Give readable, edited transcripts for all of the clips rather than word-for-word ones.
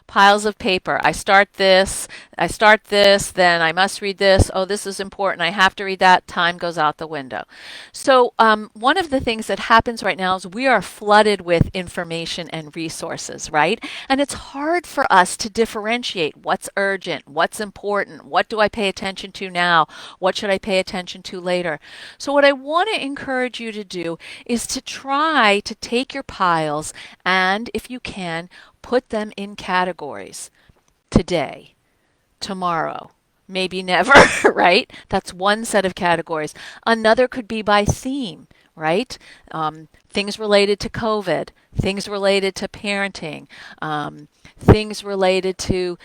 Piles of paper. I start this, then I must read this. Oh, this is important. I have to read that. Time goes out the window. So, one of the things that happens right now is we are flooded with information and resources, right? And it's hard for us to differentiate what's urgent, what's important, what do I pay attention to now, what should I pay attention to later. So, what I want to encourage you to do is to try to take your piles and, if you can, put them in categories. Today, tomorrow, maybe never, right? That's one set of categories. Another could be by theme, right? Things related to COVID, things related to parenting, things related to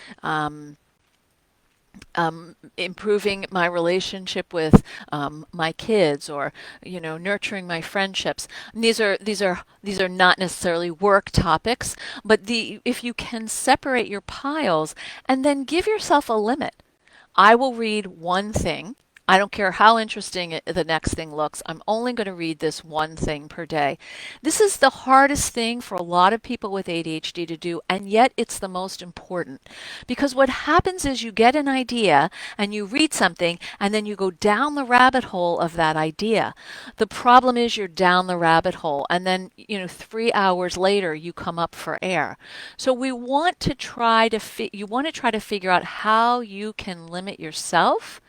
improving my relationship with my kids, or nurturing my friendships. And these are not necessarily work topics, but if you can separate your piles and then give yourself a limit. I will read one thing. I don't care how interesting the next thing looks. I'm only going to read this one thing per day. This is the hardest thing for a lot of people with ADHD to do, and yet it's the most important. Because what happens is you get an idea and you read something, and then you go down the rabbit hole of that idea. The problem is you're down the rabbit hole, and then 3 hours later you come up for air. So we want to try to you want to try to figure out how you can limit yourself,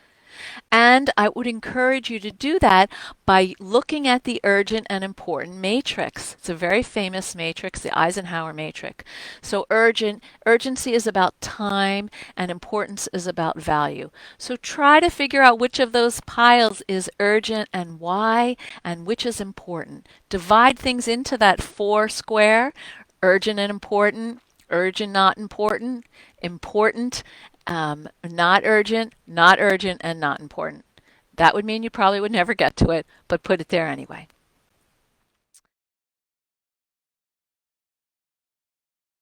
and I would encourage you to do that by looking at the urgent and important matrix. It's a very famous matrix, the Eisenhower matrix. So urgency is about time and importance is about value. So try to figure out which of those piles is urgent and why, and which is important. Divide things into that four square: urgent and important, urgent, not important, important, not urgent, and not important. That would mean you probably would never get to it, but put it there anyway.